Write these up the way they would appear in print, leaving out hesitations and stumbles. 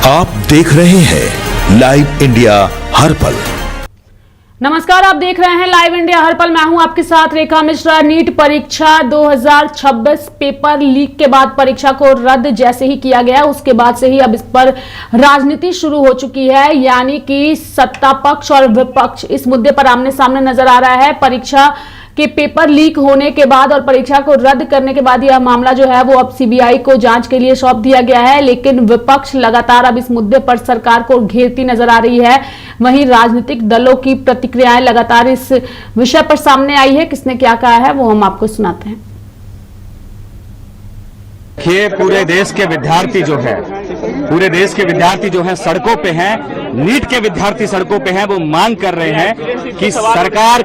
आप देख रहे हैं लाइव इंडिया हर पल। नमस्कार, आप देख रहे हैं लाइव इंडिया हर पल। मैं हूं आपके साथ रेखा मिश्रा। नीट परीक्षा 2026 पेपर लीक के बाद परीक्षा को रद्द जैसे ही किया गया, उसके बाद से ही अब इस पर राजनीति शुरू हो चुकी है। यानी कि सत्ता पक्ष और विपक्ष इस मुद्दे पर आमने सामने नजर आ रहा है। परीक्षा के पेपर लीक होने के बाद और परीक्षा को रद्द करने के बाद यह मामला जो है वो अब सीबीआई को जांच के लिए सौंप दिया गया है। लेकिन विपक्ष लगातार अब इस मुद्दे पर सरकार को घेरती नजर आ रही है। वहीं राजनीतिक दलों की प्रतिक्रियाएं लगातार इस विषय पर सामने आई है। किसने क्या कहा है वो हम आपको सुनाते हैं। देखिए, पूरे देश के विद्यार्थी जो हैं सड़कों पे हैं। नीट के विद्यार्थी सड़कों पे हैं। वो मांग कर रहे हैं कि सरकार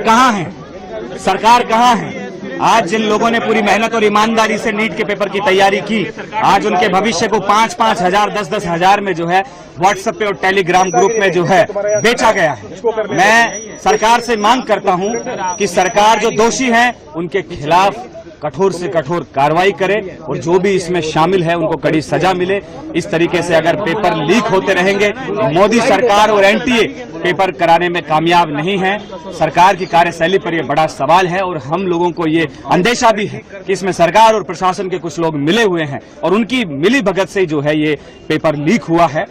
कहाँ है। आज जिन लोगों ने पूरी मेहनत और ईमानदारी से नीट के पेपर की तैयारी की, आज उनके भविष्य को 5-5 हजार 10-10 हजार में जो है व्हाट्सएप पे और टेलीग्राम ग्रुप में जो है बेचा गया है। मैं सरकार से मांग करता हूं कि सरकार जो दोषी हैं उनके खिलाफ कठोर से कठोर कार्रवाई करे और जो भी इसमें शामिल है उनको कड़ी सजा मिले। इस तरीके से अगर पेपर लीक होते रहेंगे, मोदी सरकार और एनटीए पेपर कराने में कामयाब नहीं है। सरकार की कार्यशैली पर यह बड़ा सवाल है और हम लोगों को ये अंदेशा भी है कि इसमें सरकार और प्रशासन के कुछ लोग मिले हुए हैं और उनकी मिली भगत से जो है ये पेपर लीक हुआ है।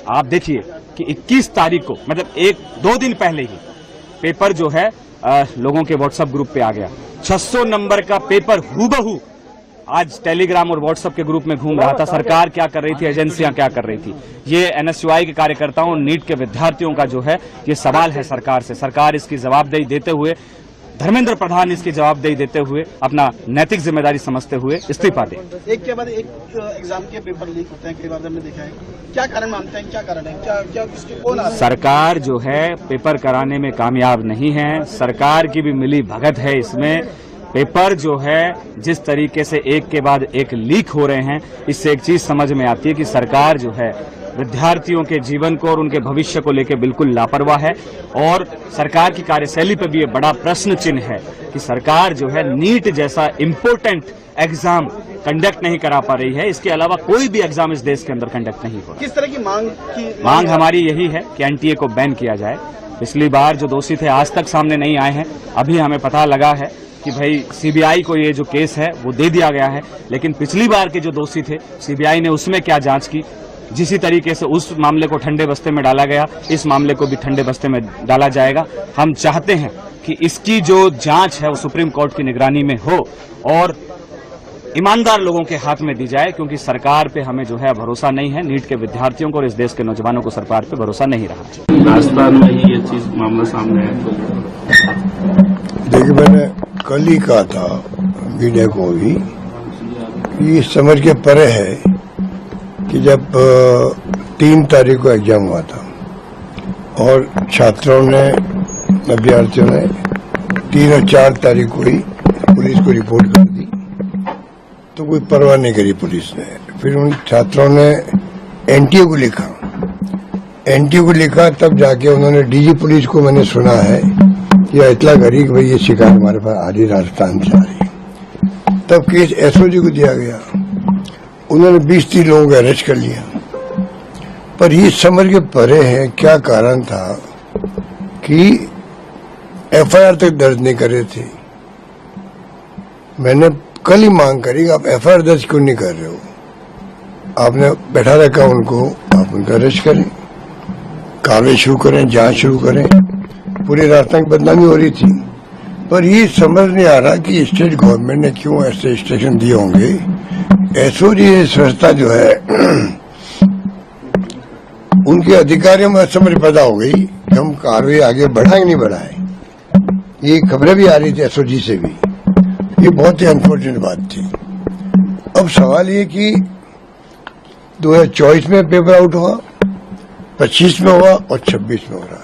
आप देखिए कि 21 तारीख को, मतलब 1-2 दिन पहले ही पेपर जो है लोगों के व्हाट्सएप ग्रुप पे आ गया। 600 नंबर का पेपर हूबहू आज टेलीग्राम और व्हाट्सएप के ग्रुप में घूम रहा था। सरकार क्या कर रही थी, एजेंसियां क्या कर रही थी, ये एनएसयूआई के कार्यकर्ताओं, नीट के विद्यार्थियों का जो है ये सवाल है सरकार से। सरकार इसकी जवाबदेही देते हुए, धर्मेंद्र प्रधान इसकी जवाबदेही देते हुए, अपना नैतिक जिम्मेदारी समझते हुए इस्तीफा दे। एक के बाद एक एग्जाम के पेपर लीक होते हैं, कई बार हमने देखा है। क्या कारण मानते हैं, क्या कारण है, क्या किसके कौन आ? सरकार जो है पेपर कराने में कामयाब नहीं है। सरकार की भी मिली भगत है इसमें। पेपर जो है जिस तरीके से एक के बाद एक लीक हो रहे हैं, इससे एक चीज समझ में आती है कि सरकार जो है विद्यार्थियों के जीवन को और उनके भविष्य को लेकर बिल्कुल लापरवाह है। और सरकार की कार्यशैली पर भी ये बड़ा प्रश्न चिन्ह है कि सरकार जो है नीट जैसा इम्पोर्टेंट एग्जाम कंडक्ट नहीं करा पा रही है। इसके अलावा कोई भी एग्जाम इस देश के अंदर कंडक्ट नहीं हो। किस तरह की मांग हमारी यही है कि एनटीए को बैन किया जाए। पिछली बार जो दोषी थे आज तक सामने नहीं आए हैं। अभी हमें पता लगा है कि भाई सीबीआई को ये जो केस है वो दे दिया गया है, लेकिन पिछली बार के जो दोषी थे सीबीआई ने उसमें क्या जांच की। जिसी तरीके से उस मामले को ठंडे बस्ते में डाला गया, इस मामले को भी ठंडे बस्ते में डाला जाएगा। हम चाहते हैं कि इसकी जो जांच है वो सुप्रीम कोर्ट की निगरानी में हो और ईमानदार लोगों के हाथ में दी जाए, क्योंकि सरकार पे हमें जो है भरोसा नहीं है। नीट के विद्यार्थियों को और इस देश के नौजवानों को सरकार पे भरोसा नहीं रहा। राजस्थान में ही ये चीज मामला सामने है। देखिए, मैंने कल ही कहा था मीडिया को भी कि समझ के परे है कि जब 3 तारीख को एग्जाम हुआ था और छात्रों ने, अभ्यर्थियों ने 3 और 4 तारीख को ही पुलिस को रिपोर्ट कर दी, तो कोई परवाह नहीं करी पुलिस ने। फिर उन छात्रों ने एनटीए को लिखा, तब जाके उन्होंने डीजी पुलिस को, मैंने सुना है कि इतला करी कि भाई ये शिकायत हमारे पास आ रही, राजस्थान से आ रही। तब केस एसओजी को दिया गया। उन्होंने 20-30 लोगों को अरेस्ट कर लिया। पर ये समझ के परे है क्या कारण था कि एफआईआर तक दर्ज नहीं करे थे। मैंने कल ही मांग करी कि आप एफआईआर दर्ज क्यों नहीं कर रहे हो। आपने बैठा रखा उनको, आप उनको अरेस्ट करें, कार्रवाई शुरू करें, जांच शुरू करें। पूरी राजस्थान की बदनामी हो रही थी। पर ये समझ नहीं आ रहा कि स्टेट गवर्नमेंट ने क्यों ऐसे इंस्ट्रक्शन दिए होंगे। एसओजी संस्था जो है उनके अधिकारियों में समझ पैदा हो गई कि हम कार्रवाई आगे बढ़ाएं नहीं बढ़ाएं। ये खबरें भी आ रही थी एसओजी से भी। ये बहुत ही अनफॉर्चुनेट बात थी। अब सवाल ये कि 2024 में पेपर आउट हुआ, 25 में हुआ और 26 में हो रहा है।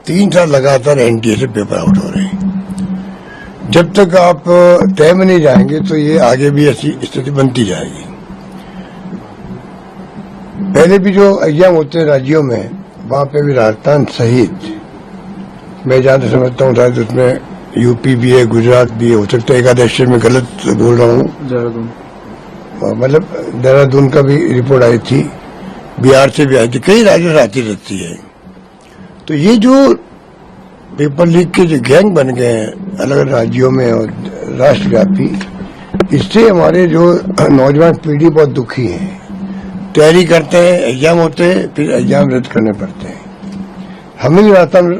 3 साल लगातार एनटीए से पेपर आउट हो रहे हैं। जब तक आप तय में नहीं जाएंगे तो ये आगे भी ऐसी स्थिति बनती जाएगी। पहले भी जो एग्जाम होते हैं राज्यों में, वहां पे भी राजस्थान सहित मैं जहां तक समझता हूँ शायद उसमें यूपी भी है, गुजरात भी है, हो सकता है एक आधे स्टेट में गलत बोल रहा हूँ, मतलब देहरादून का भी रिपोर्ट आई थी बिहार से भी आई थी, कई राज्यों से आती रहती है। तो ये जो पेपर लीक के जो गैंग बन गए हैं अलग अलग राज्यों में और राष्ट्रव्यापी, इससे हमारे जो नौजवान पीढ़ी बहुत दुखी है। तैयारी करते हैं, एग्जाम होते हैं, फिर एग्जाम रद्द करने पड़ते हैं। हमें भी राजस्थान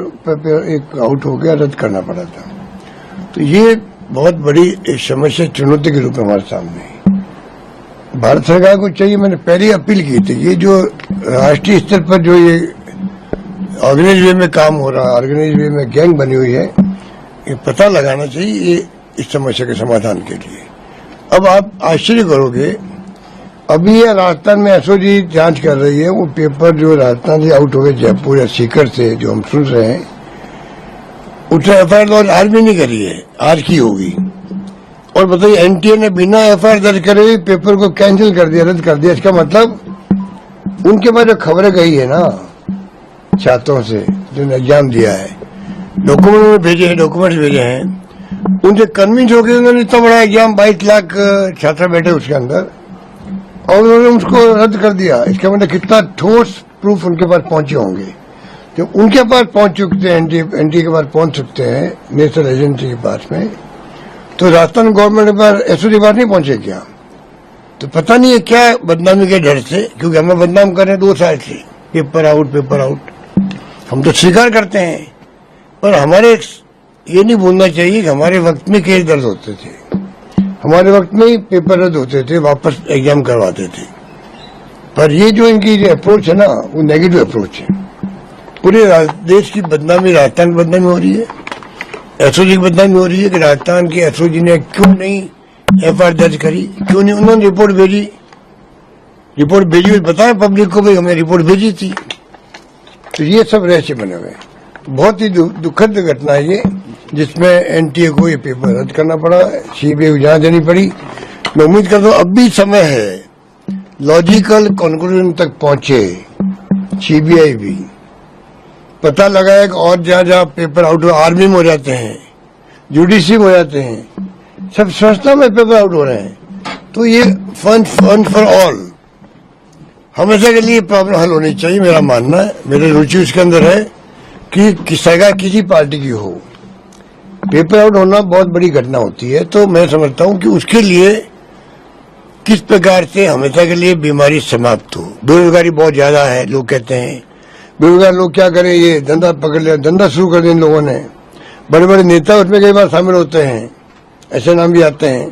एक आउट हो गया, रद्द करना पड़ा था। तो ये बहुत बड़ी एक समस्या, चुनौती के रूप में हमारे सामने है। भारत सरकार को चाहिए, मैंने पहले अपील की थी, ये जो राष्ट्रीय स्तर पर जो ये ऑर्गेनाइज वे में काम हो रहा है, ऑर्गेनाइज वे में गैंग बनी हुई है, ये पता लगाना चाहिए ये इस समस्या के समाधान के लिए। अब आप आश्चर्य करोगे, अभी ये राजस्थान में एसओजी जांच कर रही है, वो पेपर जो राजस्थान से आउट हो गए जयपुर या सीकर से, जो हम सुन रहे हैं, उसने एफआईआर तो आज भी नहीं करी है, आज की होगी। और बताइए, एनटीए ने बिना एफआईआर दर्ज करे हुए पेपर को कैंसिल कर दिया, रद्द कर दिया। इसका मतलब उनके पास जो खबरें गई है ना छात्रों से जो एग्जाम दिया है, डॉक्यूमेंट्स भेजे हैं, उनसे कन्विंस हो गए, उन्होंने इतना बड़ा एग्जाम 22 लाख छात्र बैठे उसके अंदर, और उन्होंने उसको रद्द कर दिया। इसका मतलब कितना ठोस प्रूफ उनके पास पहुंचे होंगे। जब उनके पास पहुंच चुके हैं, एनटीए के पास पहुंच सकते हैं, नेशनल एजेंसी के पास में, तो राजस्थान गवर्नमेंट के पास एसओजी पास नहीं पहुंचे क्या? तो पता नहीं है क्या बदनामी के डर से, क्योंकि हमें बदनाम कर रहे हैं 2 साल से, पेपर आउट। हम तो स्वीकार करते हैं, पर हमारे ये नहीं भूलना चाहिए कि हमारे वक्त में केस दर्ज होते थे, हमारे वक्त में ही पेपर रद्द होते थे, वापस एग्जाम करवाते थे। पर ये जो इनकी जो अप्रोच है ना, वो नेगेटिव अप्रोच है। पूरे देश की बदनामी, राजस्थान की बदनामी हो रही है, एसओजी की बदनामी हो रही है कि राजस्थान के एसओजी ने क्यों नहीं एफआईआर दर्ज करी, क्यों नहीं उन्होंने रिपोर्ट भेजी बताया पब्लिक को, भाई हमने रिपोर्ट भेजी थी। तो ये सब रहस्य बने हुए हैं। बहुत ही दुखद घटना है ये, जिसमें एनटीए को ये पेपर रद्द करना पड़ा, सीबीआई को जांच देनी पड़ी। मैं उम्मीद करता हूँ अब भी समय है, लॉजिकल कंक्लूजन तक पहुंचे सीबीआई भी, पता लगाए और जहाँ पेपर आउट हो, आर्मी में हो जाते हैं, जुडिशरी में हो जाते हैं, सब संस्था में पेपर आउट हो रहे हैं। तो ये फंड फॉर ऑल हमेशा के लिए प्रॉब्लम हल होनी चाहिए, मेरा मानना है। मेरी रुचि उसके अंदर है कि सरकार किसी पार्टी की हो, पेपर आउट होना बहुत बड़ी घटना होती है। तो मैं समझता हूं कि उसके लिए किस प्रकार से हमेशा के लिए बीमारी समाप्त हो। बेरोजगारी बहुत ज्यादा है, लोग कहते हैं बेरोजगार लोग क्या करें, ये धंधा पकड़ लिया, धंधा शुरू कर दिया इन लोगों ने। बड़े बड़े नेता उसमें कई बार शामिल होते हैं, ऐसे नाम भी आते हैं।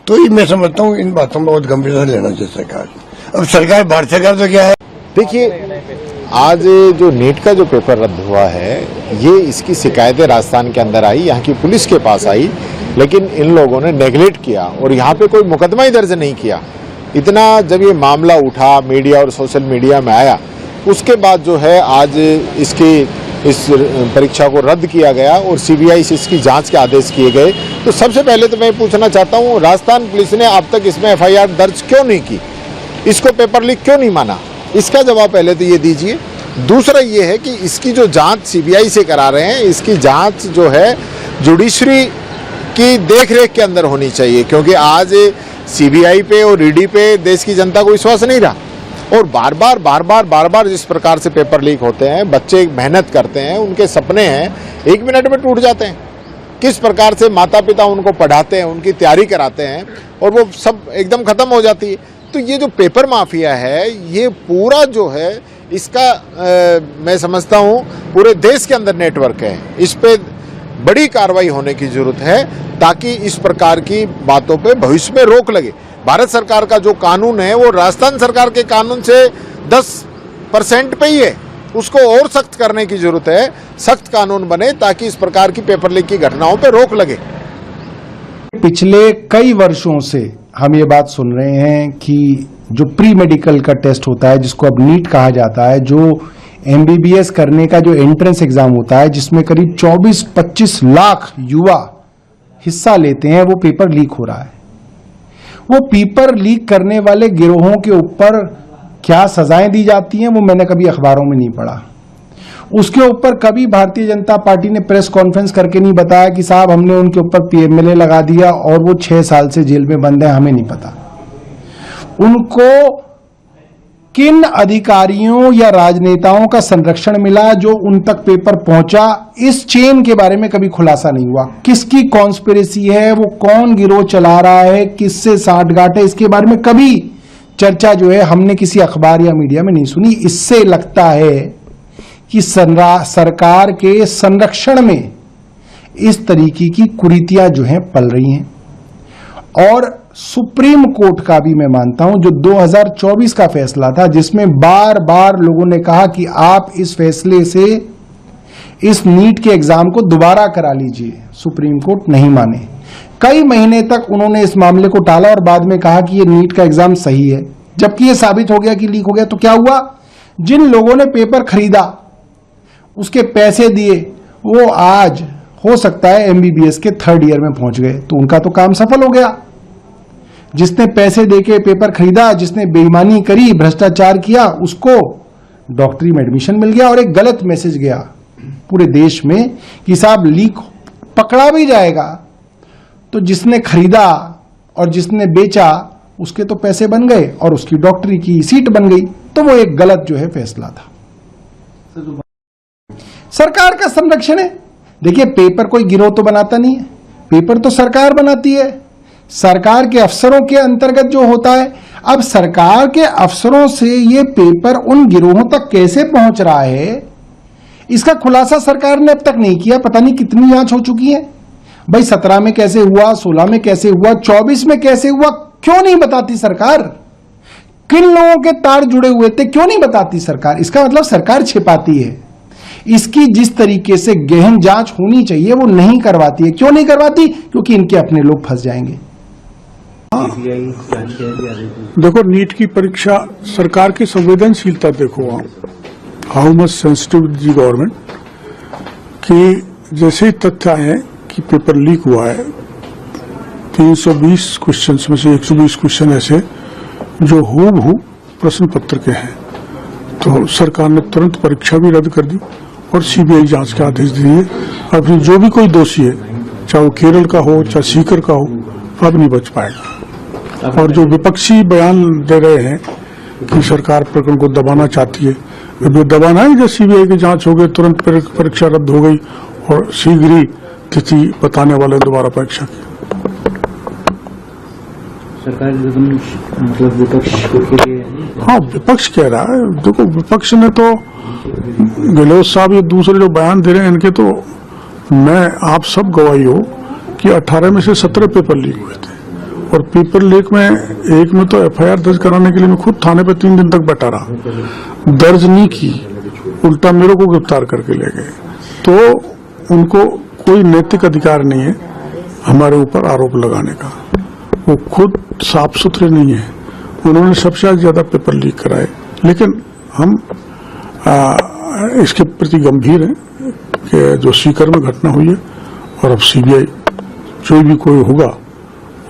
तो ये मैं समझता हूँ इन बातों में बहुत गंभीरता से लेना चाहिए सरकार। अब सरकार, भारत सरकार तो क्या है, देखिए आज जो नीट का जो पेपर रद्द हुआ है, ये इसकी शिकायतें राजस्थान के अंदर आई, यहाँ की पुलिस के पास आई, लेकिन इन लोगों ने नेगलेक्ट किया और यहाँ पे कोई मुकदमा ही दर्ज नहीं किया। इतना जब ये मामला उठा, मीडिया और सोशल मीडिया में आया, उसके बाद जो है आज इस परीक्षा को रद्द किया गया और सीबीआई से इसकी जांच के आदेश किए गए। तो सबसे पहले तो मैं पूछना चाहता हूँ, राजस्थान पुलिस ने अब तक इसमें एफआईआर दर्ज क्यों नहीं की, इसको पेपर लीक क्यों नहीं माना, इसका जवाब पहले तो ये दीजिए। दूसरा ये है कि इसकी जो जांच सीबीआई से करा रहे हैं, इसकी जांच जो है जुडिशरी की देखरेख के अंदर होनी चाहिए, क्योंकि आज सीबीआई पे और ईडी पे देश की जनता को विश्वास नहीं रहा। और बार बार जिस प्रकार से पेपर लीक होते हैं, बच्चे मेहनत करते हैं, उनके सपने हैं, 1 मिनट में टूट जाते हैं। किस प्रकार से माता पिता उनको पढ़ाते हैं, उनकी तैयारी कराते हैं, और वो सब एकदम खत्म हो जाती है। तो ये जो पेपर माफिया है, ये पूरा जो है इसका मैं समझता हूँ पूरे देश के अंदर नेटवर्क है। इस पे बड़ी कार्रवाई होने की जरूरत है, ताकि इस प्रकार की बातों पे भविष्य में रोक लगे। भारत सरकार का जो कानून है, वो राजस्थान सरकार के कानून से 10% पे ही है, उसको और सख्त करने की जरूरत है। सख्त कानून बने ताकि इस प्रकार की पेपर लीक की घटनाओं पे रोक लगे। पिछले कई वर्षों से हम ये बात सुन रहे हैं कि जो प्री मेडिकल का टेस्ट होता है, जिसको अब नीट कहा जाता है, जो एमबीबीएस करने का जो एंट्रेंस एग्जाम होता है, जिसमें करीब 24-25 लाख युवा हिस्सा लेते हैं, वो पेपर लीक हो रहा है। वो पेपर लीक करने वाले गिरोहों के ऊपर क्या सजाएं दी जाती हैं, वो मैंने कभी अखबारों में नहीं पढ़ा। उसके ऊपर कभी भारतीय जनता पार्टी ने प्रेस कॉन्फ्रेंस करके नहीं बताया कि साहब हमने उनके ऊपर पीएमएलए लगा दिया और वो 6 साल से जेल में बंद है, हमें नहीं पता। उनको किन अधिकारियों या राजनेताओं का संरक्षण मिला जो उन तक पेपर पहुंचा, इस चेन के बारे में कभी खुलासा नहीं हुआ। किसकी कॉन्स्पिरेसी है, वो कौन गिरोह चला रहा है, किससे साठगांठ है, इसके बारे में कभी चर्चा जो है हमने किसी अखबार या मीडिया में नहीं सुनी। इससे लगता है कि सरकार के संरक्षण में इस तरीके की कुरीतियां जो हैं पल रही हैं। और सुप्रीम कोर्ट का भी मैं मानता हूं, जो 2024 का फैसला था, जिसमें बार बार लोगों ने कहा कि आप इस फैसले से इस नीट के एग्जाम को दोबारा करा लीजिए, सुप्रीम कोर्ट नहीं माने। कई महीने तक उन्होंने इस मामले को टाला और बाद में कहा कि ये नीट का एग्जाम सही है। जबकि ये साबित हो गया कि लीक हो गया, तो क्या हुआ, जिन लोगों ने पेपर खरीदा, उसके पैसे दिए, वो आज हो सकता है एमबीबीएस के 3rd ईयर में पहुंच गए, तो उनका तो काम सफल हो गया। जिसने पैसे देके पेपर खरीदा, जिसने बेईमानी करी, भ्रष्टाचार किया, उसको डॉक्टरी में एडमिशन मिल गया और एक गलत मैसेज गया पूरे देश में कि साहब लीक पकड़ा भी जाएगा तो जिसने खरीदा और जिसने बेचा उसके तो पैसे बन गए और उसकी डॉक्टरी की सीट बन गई। तो वो एक गलत जो है फैसला था। सरकार का संरक्षण है। देखिए, पेपर कोई गिरोह तो बनाता नहीं है, पेपर तो सरकार बनाती है, सरकार के अफसरों के अंतर्गत जो होता है। अब सरकार के अफसरों से ये पेपर उन गिरोहों तक कैसे पहुंच रहा है, इसका खुलासा सरकार ने अब तक नहीं किया। पता नहीं कितनी जांच हो चुकी है भाई, 17 में कैसे हुआ, 16 में कैसे हुआ, 24 में कैसे हुआ, क्यों नहीं बताती सरकार? किन लोगों के तार जुड़े हुए थे, क्यों नहीं बताती सरकार? इसका मतलब सरकार छिपाती है। इसकी जिस तरीके से गहन जांच होनी चाहिए वो नहीं करवाती है। क्यों नहीं करवाती? क्योंकि इनके अपने लोग फंस जाएंगे। देखो, नीट की परीक्षा, सरकार की संवेदनशीलता देखो आप, how much sensitive the government, कि जैसे ही तथ्य आए कि पेपर लीक हुआ है, 320 क्वेश्चन में से 120 क्वेश्चन ऐसे जो हूबहू प्रश्न पत्र के हैं, तो सरकार ने तुरंत परीक्षा भी रद्द कर दी और सीबीआई जांच के आदेश दिए। अब फिर जो भी कोई दोषी है, चाहे वो केरल का हो चाहे सीकर का हो, अब नहीं बच पाएगा। और जो विपक्षी बयान दे रहे हैं कि सरकार प्रकरण को दबाना चाहती है, जो दबाना है, जब सीबीआई की जांच हो गई तुरंत परीक्षा रद्द हो गई और शीघ्र ही तिथि बताने वाले दोबारा परीक्षा की। सरकार मतलब विपक्ष के लिए, हाँ, विपक्ष कह रहा है। देखो, विपक्ष ने तो, गहलोत साहब ये दूसरे जो बयान दे रहे हैं इनके, तो मैं आप सब गवाही हो कि 18 में से 17 पेपर लीक हुए थे और पेपर लीक में एक में तो एफआईआर दर्ज कराने के लिए मैं खुद थाने पे 3 दिन तक बैठा रहा, दर्ज नहीं की, उल्टा मेरे को गिरफ्तार करके ले गए। तो उनको कोई नैतिक अधिकार नहीं है हमारे ऊपर आरोप लगाने का। वो खुद साफ सुथरे नहीं है, उन्होंने सबसे ज्यादा पेपर लीक कराए। लेकिन हम इसके प्रति गंभीर हैं कि जो सीकर में घटना हुई है, और अब सीबीआई जो भी कोई होगा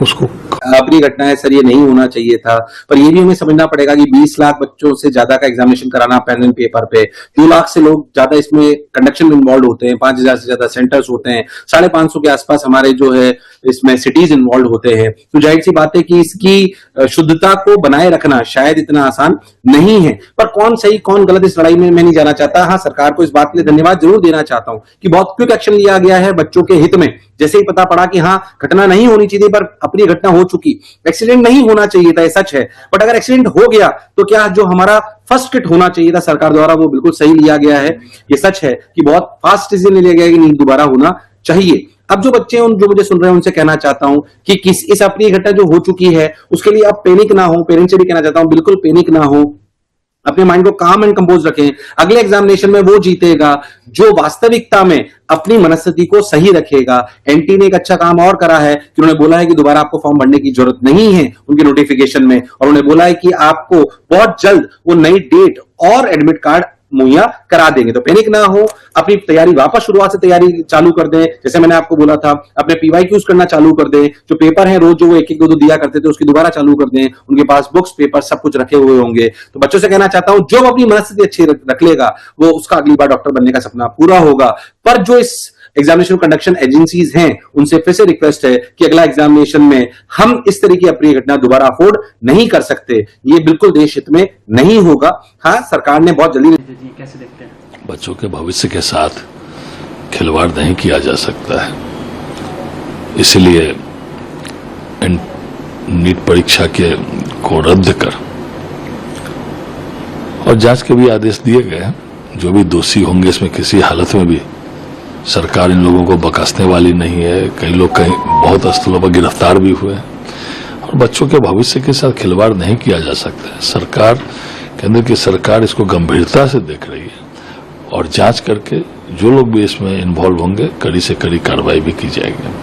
उसको। अपनी घटना है सर, ये नहीं होना चाहिए था, पर ये भी हमें समझना पड़ेगा कि 20 लाख बच्चों से ज्यादा का एग्जामिनेशन कराना पेन एंड पेपर पे, 2 लाख से लोग ज्यादा इसमें कंडक्शन में इन्वॉल्व होते हैं, 5000 से ज्यादा सेंटर्स होते हैं, 550 के आसपास हमारे जो है इसमें सिटीज इन्वॉल्व होते हैं। तो जाहिर सी बात है कि इसकी शुद्धता को बनाए रखना शायद इतना आसान नहीं है। पर कौन सही कौन गलत इस लड़ाई में मैं नहीं जाना चाहता। हाँ, सरकार को इस बात के लिए धन्यवाद जरूर देना चाहता हूं कि बहुत क्विक एक्शन लिया गया है बच्चों के हित में। जैसे ही पता पड़ा कि हाँ, घटना नहीं होनी चाहिए पर अपनी घटना हो चुकी, एक्सीडेंट नहीं होना चाहिए था, ये सच है, बट अगर एक्सीडेंट हो गया तो क्या जो हमारा फर्स्ट किट होना चाहिए था सरकार द्वारा वो बिल्कुल सही लिया गया है। ये सच है कि बहुत फास्ट डिसीजन लिया गया है कि नहीं दोबारा होना चाहिए। अब जो बच्चे हैं, जो मुझे सुन रहे हैं, उनसे कहना चाहता हूं कि इस अपनी घटना जो हो चुकी है उसके लिए आप पैनिक ना हो। पेरेंट्स से भी कहना चाहता हूं बिल्कुल पैनिक ना हो, अपने माइंड को काम एंड कंपोज रखें। अगले एग्जामिनेशन में वो जीतेगा जो वास्तविकता में अपनी मनस्थिति को सही रखेगा। एनटी ने एक अच्छा काम और करा है कि उन्होंने बोला है कि दोबारा आपको फॉर्म भरने की जरूरत नहीं है उनके नोटिफिकेशन में, और उन्होंने बोला है कि आपको बहुत जल्द वो नई डेट और एडमिट कार्ड मुहैया करा देंगे। तो पैनिक ना हो, अपनी तैयारी वापस शुरुआत से तैयारी चालू कर दें। जैसे मैंने आपको बोला था, अपने पीवाईक्यूज करना चालू कर दें। जो पेपर है रोज जो वो 1-1 2-2 दिया करते थे उसकी दोबारा चालू कर दें। उनके पास बुक्स पेपर सब कुछ रखे हुए होंगे। तो बच्चों से कहना चाहता हूं जो अपनी मनस्थिति अच्छी रख लेगा वो उसका अगली बार डॉक्टर बनने का सपना पूरा होगा। पर जो इस एग्जामिनेशन कंडक्शन एजेंसीज हैं उनसे फिर से रिक्वेस्ट है कि अगला एग्जामिनेशन में हम इस तरह की अप्रिय घटना दोबारा अफोर्ड नहीं कर सकते, ये बिल्कुल देश हित में नहीं होगा। हाँ, सरकार ने बहुत जल्दी कैसे देखते हैं? बच्चों के भविष्य के साथ खिलवाड़ नहीं किया जा सकता है, इसलिए नीट परीक्षा को रद्द कर और जांच के भी आदेश दिए गए हैं। जो भी दोषी होंगे इसमें किसी हालत में भी सरकार इन लोगों को बख्शने वाली नहीं है। कई लोग कहीं बहुत स्थलों पर गिरफ्तार भी हुए हैं और बच्चों के भविष्य के साथ खिलवाड़ नहीं किया जा सकता है। सरकार, केंद्र की सरकार इसको गंभीरता से देख रही है और जांच करके जो लोग भी इसमें इन्वॉल्व होंगे कड़ी से कड़ी कार्रवाई भी की जाएगी।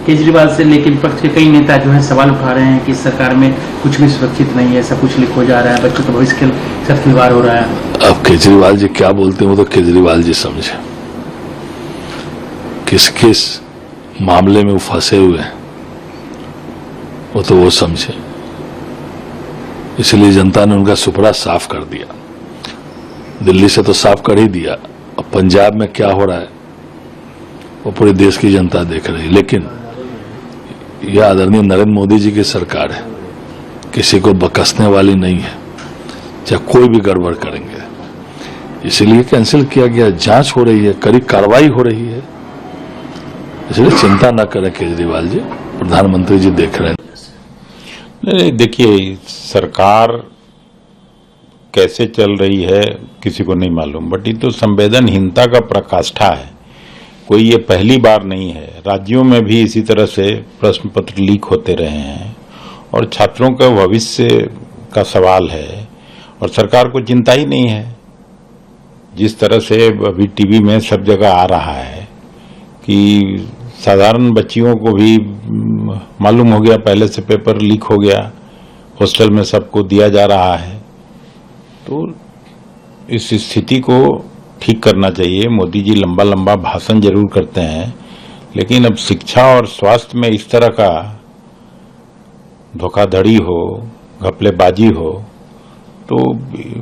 केजरीवाल से लेकर विपक्ष के कई नेता जो है सवाल उठा रहे हैं कि सरकार में कुछ भी सुरक्षित नहीं है, सब कुछ लीक हो जा रहा है, बच्चों के भविष्य के साथ खिलवाड़ हो रहा है। अब केजरीवाल जी क्या बोलते हैं वो तो केजरीवाल जी समझे, किस किस मामले में वो फंसे हुए हैं वो तो वो समझे। इसलिए जनता ने उनका सुपड़ा साफ कर दिया, दिल्ली से तो साफ कर ही दिया, अब पंजाब में क्या हो रहा है वो पूरे देश की जनता देख रही है। लेकिन यह आदरणीय नरेंद्र मोदी जी की सरकार है, किसी को बख्शने वाली नहीं है, चाहे कोई भी गड़बड़ करेंगे। इसलिए कैंसिल किया गया, जांच हो रही है, कड़ी कार्रवाई हो रही है, इसलिए चिंता न करें केजरीवाल जी, प्रधानमंत्री जी देख रहे हैं। नहीं, देखिए सरकार कैसे चल रही है किसी को नहीं मालूम, बट ये तो संवेदनहीनता का प्रकाष्ठा है। कोई ये पहली बार नहीं है, राज्यों में भी इसी तरह से प्रश्न पत्र लीक होते रहे हैं और छात्रों का भविष्य का सवाल है और सरकार को चिंता ही नहीं है। जिस तरह से अभी टीवी में सब जगह आ रहा है कि साधारण बच्चियों को भी मालूम हो गया, पहले से पेपर लीक हो गया, हॉस्टल में सबको दिया जा रहा है, तो इस स्थिति को ठीक करना चाहिए। मोदी जी लंबा लंबा भाषण जरूर करते हैं, लेकिन अब शिक्षा और स्वास्थ्य में इस तरह का धोखाधड़ी हो, घपलेबाजी हो, तो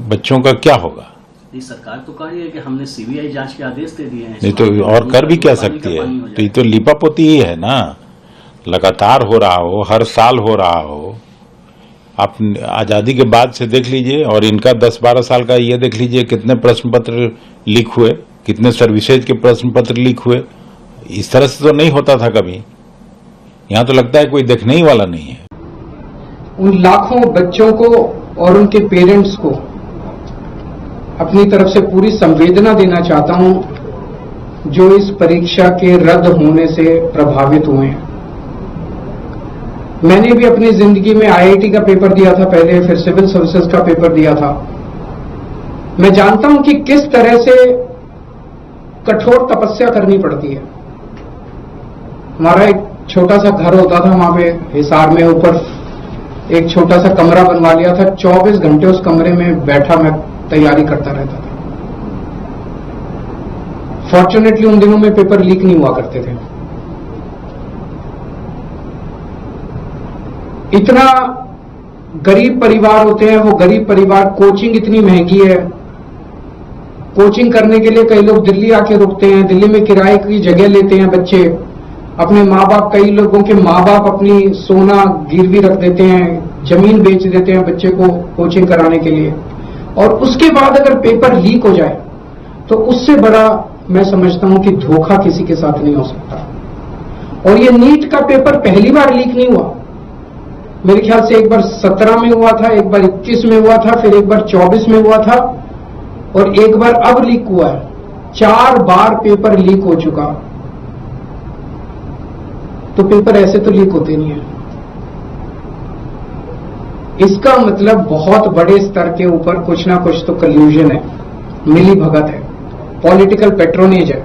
बच्चों का क्या होगा? सरकार तो कह रही है कि हमने सीबीआई जांच के आदेश दे दिए हैं, नहीं तो और कर भी क्या सकती है? तो ये तो लिपापोती ही है ना, लगातार हो रहा हो, हर साल हो रहा हो। आप आजादी के बाद से देख लीजिए और इनका 10-12 साल का ये देख लीजिए, कितने प्रश्न पत्र लीक हुए, कितने सर्विसेज के प्रश्न पत्र लीक हुए। इस तरह से तो नहीं होता था कभी। यहाँ तो लगता है कोई देखने ही वाला नहीं है। उन लाखों बच्चों को और उनके पेरेंट्स को अपनी तरफ से पूरी संवेदना देना चाहता हूं जो इस परीक्षा के रद्द होने से प्रभावित हुए हैं। मैंने भी अपनी जिंदगी में आईआईटी का पेपर दिया था पहले, फिर सिविल सर्विसेज का पेपर दिया था। मैं जानता हूं कि किस तरह से कठोर तपस्या करनी पड़ती है। हमारा एक छोटा सा घर होता था वहां पे हिसार में, ऊपर एक छोटा सा कमरा बनवा लिया था। 24 घंटे उस कमरे में बैठा मैं तैयारी करता रहता था। फॉर्चुनेटली उन दिनों में पेपर लीक नहीं हुआ करते थे। इतना गरीब परिवार होते हैं, वो गरीब परिवार, कोचिंग इतनी महंगी है, कोचिंग करने के लिए कई लोग दिल्ली आके रुकते हैं, दिल्ली में किराए की जगह लेते हैं बच्चे, अपने माँ बाप, कई लोगों के माँ बाप अपनी सोना गिरवी रख देते हैं, जमीन बेच देते हैं बच्चे को कोचिंग कराने के लिए, और उसके बाद अगर पेपर लीक हो जाए तो उससे बड़ा मैं समझता हूं कि धोखा किसी के साथ नहीं हो सकता। और ये नीट का पेपर पहली बार लीक नहीं हुआ, मेरे ख्याल से एक बार 17 में हुआ था, एक बार 21 में हुआ था, फिर एक बार 24 में हुआ था और एक बार अब लीक हुआ है। 4 बार पेपर लीक हो चुका। तो पेपर ऐसे तो लीक होते नहीं है। इसका मतलब बहुत बड़े स्तर के ऊपर कुछ ना कुछ तो कल्यूजन है, मिली भगत है, पॉलिटिकल पेट्रोनेज है।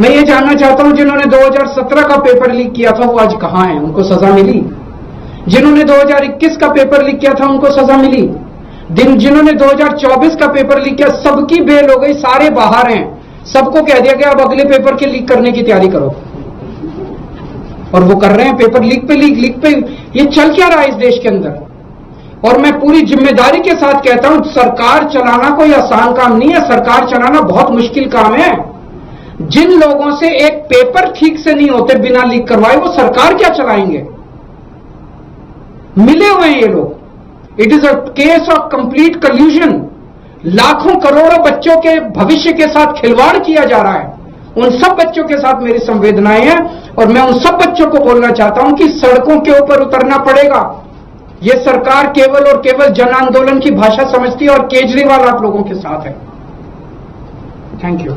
मैं ये जानना चाहता हूं जिन्होंने 2017 का पेपर लीक किया था वो आज कहां हैं? उनको सजा मिली? जिन्होंने 2021 का पेपर लीक किया था उनको सजा मिली? जिन्होंने 2024 का पेपर लीक किया सबकी बेल हो गई, सारे बाहर हैं, सबको कह दिया गया अब अगले पेपर के लीक करने की तैयारी करो। और वो कर रहे हैं, पेपर लीक पे लीक, लीक पे। ये चल क्या रहा है इस देश के अंदर? और मैं पूरी जिम्मेदारी के साथ कहता हूं सरकार चलाना कोई आसान काम नहीं है, सरकार चलाना बहुत मुश्किल काम है। जिन लोगों से एक पेपर ठीक से नहीं होते बिना लीक करवाए, वो सरकार क्या चलाएंगे? मिले हुए हैं ये लोग। It is a case of complete कल्यूजन। लाखों करोड़ों बच्चों के भविष्य के साथ खिलवाड़ किया जा रहा है। उन सब बच्चों के साथ मेरी संवेदनाएं हैं और मैं उन सब बच्चों को बोलना चाहता हूं कि सड़कों के ऊपर उतरना पड़ेगा। ये सरकार केवल और केवल जन आंदोलन की भाषा समझती है और केजरीवाल आप लोगों के साथ है। Thank you.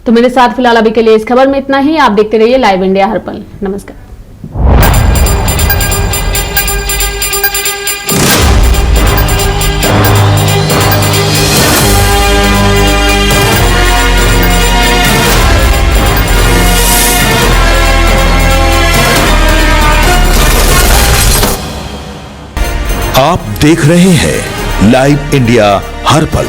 तो मेरे साथ फिलहाल अभी के लिए इस खबर में इतना ही। आप देखते रहिए लाइव इंडिया हर पल। नमस्कार। आप देख रहे हैं लाइव इंडिया हर पल।